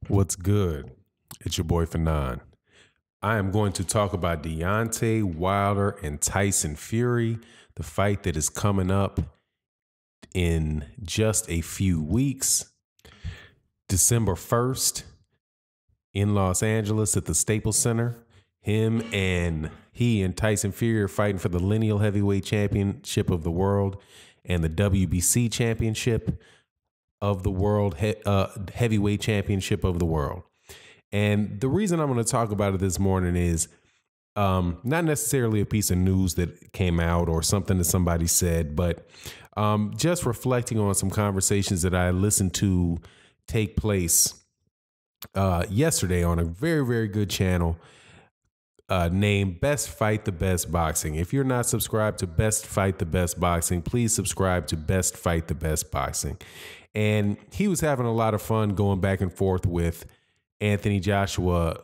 What's good? It's your boy Fanon. I am going to talk about Deontay Wilder and Tyson Fury, the fight that is coming up in just a few weeks. December 1st in Los Angeles at the Staples Center. He and Tyson Fury are fighting for the lineal heavyweight championship of the world and the WBC championship of the world, heavyweight championship of the world. And the reason I'm going to talk about it this morning is not necessarily a piece of news that came out or something that somebody said, but just reflecting on some conversations that I listened to take place yesterday on a very, very good channel named Best Fight the Best Boxing. If you're not subscribed to Best Fight the Best Boxing, please subscribe to Best Fight the Best Boxing. And he was having a lot of fun going back and forth with Anthony Joshua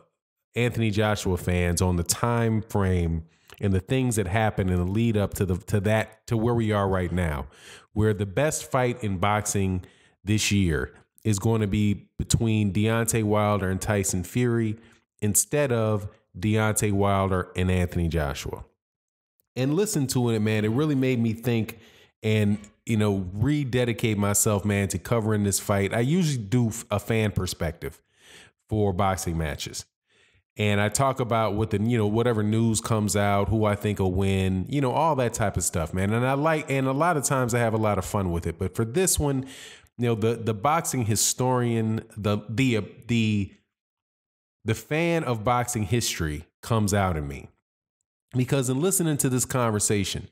fans on the time frame and the things that happened in the lead up to where we are right now, where the best fight in boxing this year is going to be between Deontay Wilder and Tyson Fury instead of Deontay Wilder and Anthony Joshua. And listen to it, man, it really made me think and, rededicate myself, man, to covering this fight. I usually do a fan perspective for boxing matches. And I talk about what whatever news comes out, who I think will win, all that type of stuff, man. And a lot of times I have a lot of fun with it. But for this one, the boxing historian, the fan of boxing history comes out in me, because in listening to this conversation,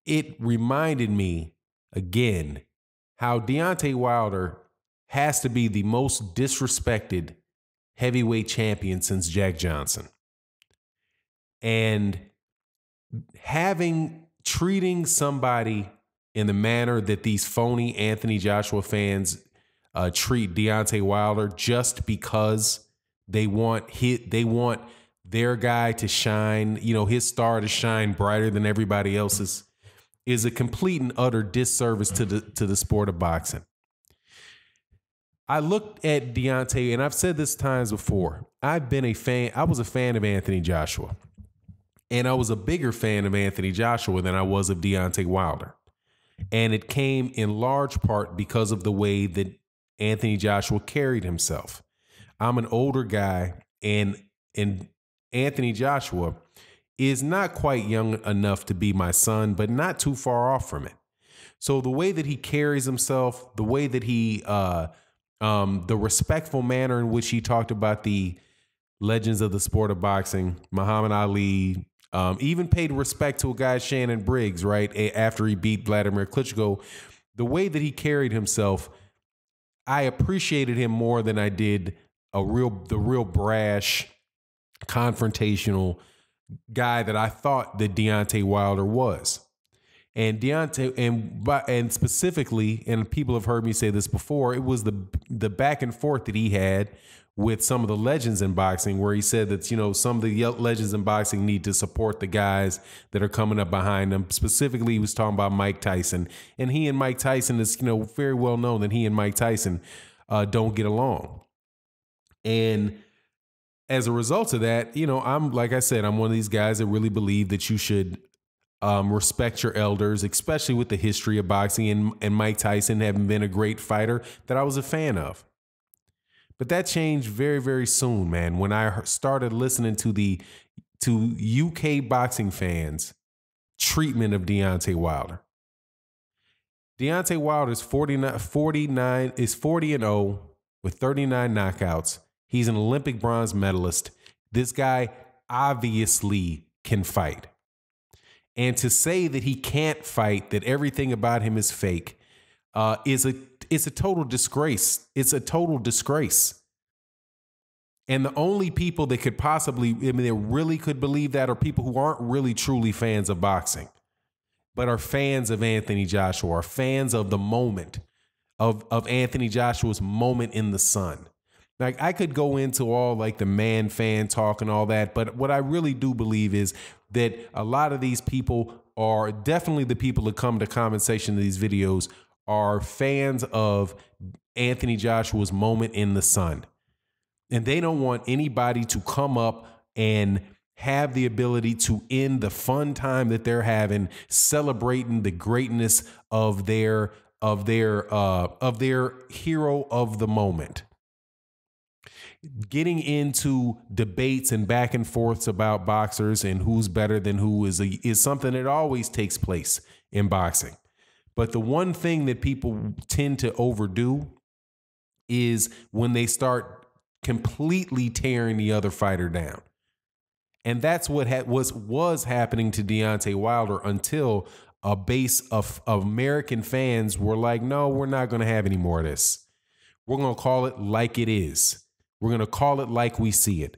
it reminded me again how Deontay Wilder has to be the most disrespected heavyweight champion since Jack Johnson. And treating somebody in the manner that these phony Anthony Joshua fans treat Deontay Wilder just because they want their guy to shine, his star to shine brighter than everybody else's, is a complete and utter disservice to the sport of boxing. I looked at Deontay, and I've said this times before. I was a fan of Anthony Joshua, and I was a bigger fan of Anthony Joshua than I was of Deontay Wilder. And it came in large part because of the way that Anthony Joshua carried himself. I'm an older guy, and Anthony Joshua is not quite young enough to be my son, but not too far off from it. So the way that he carries himself, the way that he, the respectful manner in which he talked about the legends of the sport of boxing, Muhammad Ali, even paid respect to a guy, Shannon Briggs, right, after he beat Vladimir Klitschko, the way that he carried himself, I appreciated him more than I did the real brash, confrontational guy that I thought that Deontay Wilder was. And Deontay, and specifically, and people have heard me say this before, it was the back and forth that he had with some of the legends in boxing, where he said that, some of the legends in boxing need to support the guys that are coming up behind them. Specifically, he was talking about Mike Tyson, and he and Mike Tyson is, very well known that he and Mike Tyson don't get along. And as a result of that, like I said, I'm one of these guys that really believe that you should respect your elders, especially with the history of boxing, and Mike Tyson having been a great fighter that I was a fan of. But that changed very, very soon, man, when I started listening to UK boxing fans' treatment of Deontay Wilder. Deontay Wilder is 40-0 with 39 knockouts. He's an Olympic bronze medalist. This guy obviously can fight. And to say that he can't fight, that everything about him is fake, is a total disgrace. It's a total disgrace. And the only people that could possibly, that really could believe that are people who aren't really truly fans of boxing, but are fans of Anthony Joshua, are fans of the moment, of Anthony Joshua's moment in the sun. Like, I could go into all like the man fan talk and all that, but what I really do believe is that a lot of these people are definitely the people that come to comment section of these videos are fans of Anthony Joshua's moment in the sun. And they don't want anybody to come up and have the ability to end the fun time that they're having, celebrating the greatness of their hero of the moment. Getting into debates and back and forths about boxers and who's better than who is something that always takes place in boxing. But the one thing that people tend to overdo is when they start completely tearing the other fighter down. And that's what was happening to Deontay Wilder until a base of American fans were like, no, we're not going to have any more of this. We're going to call it like it is. We're going to call it like we see it.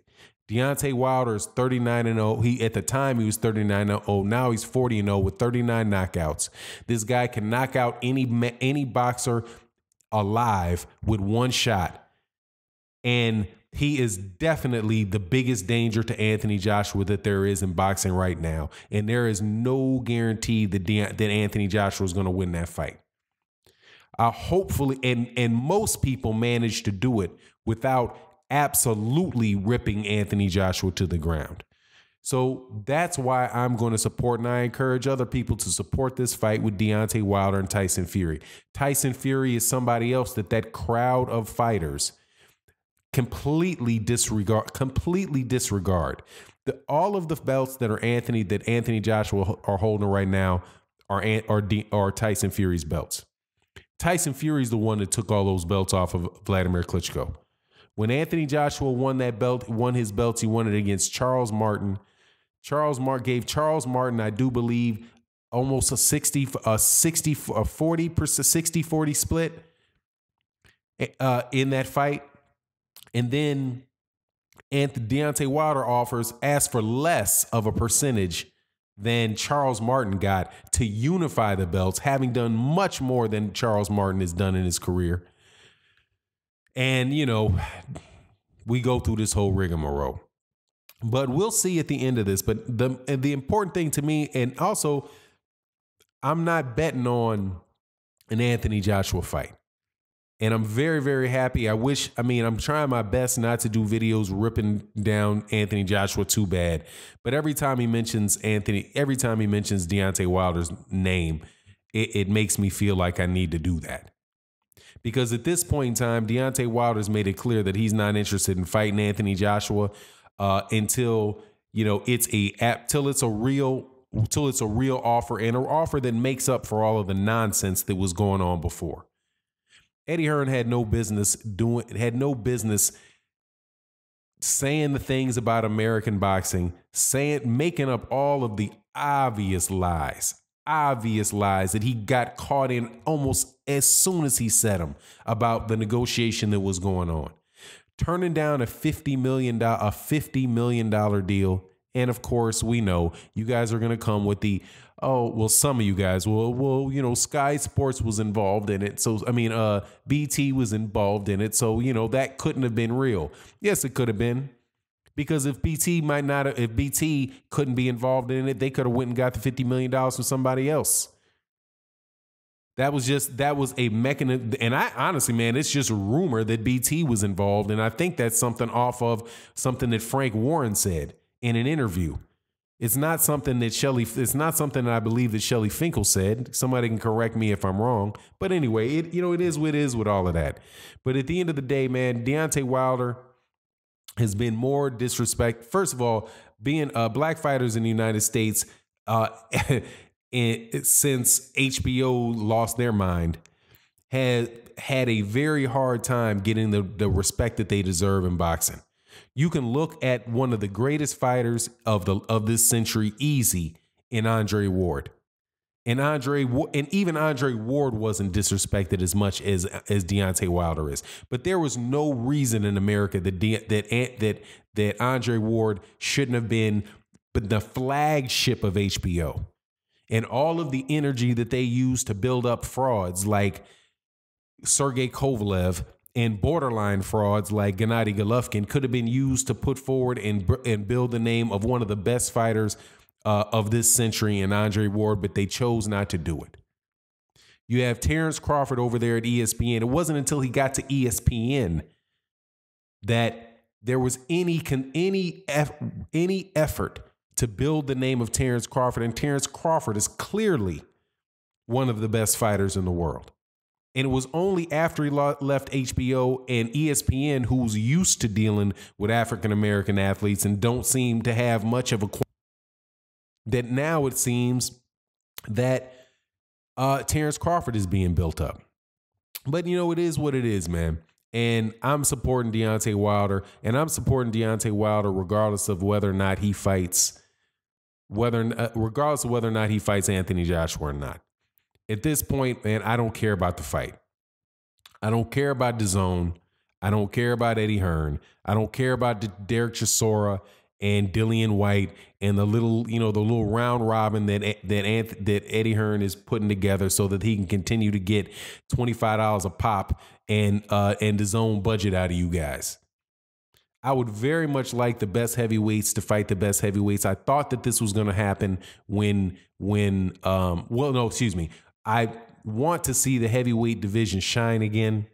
Deontay Wilder is 39-0. At the time he was 39-0. Now he's 40-0 with 39 knockouts. This guy can knock out any boxer alive with one shot. And he is definitely the biggest danger to Anthony Joshua that there is in boxing right now. And there is no guarantee that Anthony Joshua is going to win that fight. Hopefully, and most people manage to do it without absolutely ripping Anthony Joshua to the ground. So that's why I'm going to support, and I encourage other people to support this fight with Deontay Wilder and Tyson Fury. Tyson Fury is somebody else that crowd of fighters completely disregard. All of the belts that Anthony Joshua are holding right now are Tyson Fury's belts. Tyson Fury's the one that took all those belts off of Vladimir Klitschko. When Anthony Joshua won his belts, he won it against Charles Martin. Gave Charles Martin, I do believe, almost a 60-40 split in that fight. And then Deontay Wilder asked for less of a percentage than Charles Martin got to unify the belts, having done much more than Charles Martin has done in his career. And, we go through this whole rigmarole. But we'll see at the end of this. But the important thing to me, and also, I'm not betting on an Anthony Joshua fight. And I'm very, very happy. I'm trying my best not to do videos ripping down Anthony Joshua too bad. But every time he mentions Deontay Wilder's name, it makes me feel like I need to do that. Because at this point in time, Deontay Wilder's made it clear that he's not interested in fighting Anthony Joshua until it's a real offer, and an offer that makes up for all of the nonsense that was going on before. Eddie Hearn had no business saying the things about American boxing, making up all of the obvious lies that he got caught in almost as soon as he said them about the negotiation that was going on. Turning down a $50 million deal. And of course, we know you guys are going to come with some of you guys Sky Sports was involved in it. So, BT was involved in it. So, that couldn't have been real. Yes, it could have been. Because if BT couldn't be involved in it, they could have went and got the $50 million from somebody else. That was a mechanism. And I honestly, man, it's just a rumor that BT was involved. And I think that's something off of something that Frank Warren said in an interview. It's not something that I believe that Shelley Finkel said. Somebody can correct me if I'm wrong. But anyway, it is what it is with all of that. But at the end of the day, man, Deontay Wilder has been more disrespect. First of all, being black fighters in the United States since HBO lost their mind had a very hard time getting the respect that they deserve in boxing. You can look at one of the greatest fighters of this century easy in Andre Ward. And even Andre Ward wasn't disrespected as much as Deontay Wilder is. But there was no reason in America that Andre Ward shouldn't have been the flagship of HBO. And all of the energy that they used to build up frauds like Sergey Kovalev and borderline frauds like Gennady Golovkin could have been used to put forward and build the name of one of the best fighters of this century in Andre Ward, but they chose not to do it. You have Terrence Crawford over there at ESPN. It wasn't until he got to ESPN that there was any effort to build the name of Terrence Crawford. And Terrence Crawford is clearly one of the best fighters in the world. And it was only after he left HBO and ESPN, who's used to dealing with African-American athletes and don't seem to have much of a, that now it seems that Terrence Crawford is being built up. But, you know, it is what it is, man. And I'm supporting Deontay Wilder, and I'm supporting Deontay Wilder regardless of whether or not he fights, regardless of whether or not he fights Anthony Joshua or not. At this point, man, I don't care about the fight. I don't care about DAZN. I don't care about Eddie Hearn. I don't care about Derek Chisora and Dillian White and the little round robin that Eddie Hearn is putting together so that he can continue to get $25 a pop and DAZN budget out of you guys. I would very much like the best heavyweights to fight the best heavyweights. I thought that this was going to happen I want to see the heavyweight division shine again.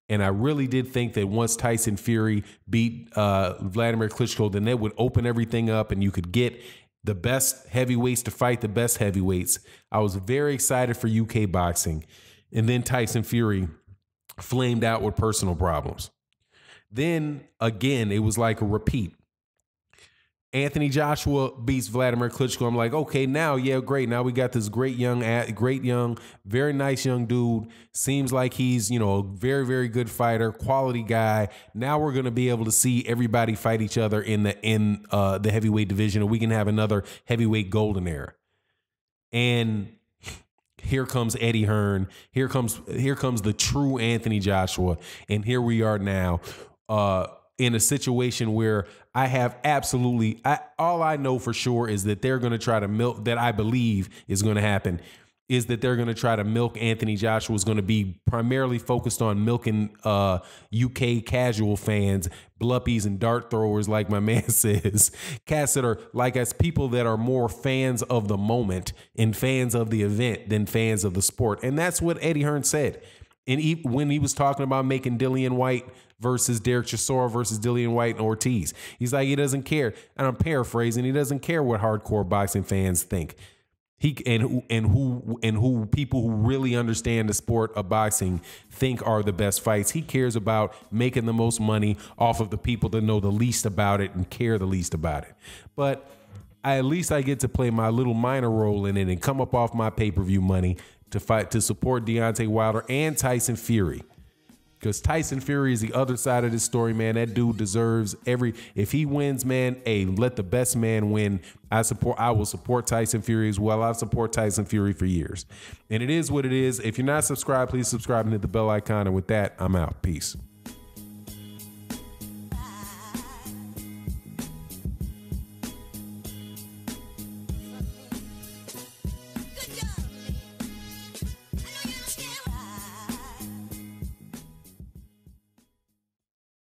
And I really did think that once Tyson Fury beat Vladimir Klitschko, then that would open everything up and you could get the best heavyweights to fight the best heavyweights. I was very excited for UK boxing. And then Tyson Fury flamed out with personal problems. Then again, it was like a repeat. Anthony Joshua beats Vladimir Klitschko. I'm like, okay, now, yeah, great. Now we got this great young, very nice young dude. Seems like he's, a very, very good fighter, quality guy. Now we're going to be able to see everybody fight each other in the heavyweight division, and we can have another heavyweight golden era. And here comes Eddie Hearn. Here comes the true Anthony Joshua. And here we are now in a situation where I have all I know for sure is that they're going to try to milk, that I believe is going to happen, is that they're going to try to milk Anthony Joshua. Is going to be primarily focused on milking UK casual fans, bluppies and dart throwers, like my man says, cats that are like us, people that are more fans of the moment and fans of the event than fans of the sport. And that's what Eddie Hearn said. And when he was talking about making Dillian White versus Derek Chisora versus Dillian White and Ortiz, he's like, he doesn't care. And I'm paraphrasing. He doesn't care what hardcore boxing fans think. Who people who really understand the sport of boxing think are the best fights. He cares about making the most money off of the people that know the least about it and care the least about it. But at least I get to play my little minor role in it and come up off my pay-per-view money to support Deontay Wilder and Tyson Fury. Because Tyson Fury is the other side of this story, man. That dude deserves if he wins, man, let the best man win. I will support Tyson Fury as well. I've supported Tyson Fury for years. And it is what it is. If you're not subscribed, please subscribe and hit the bell icon. And with that, I'm out. Peace.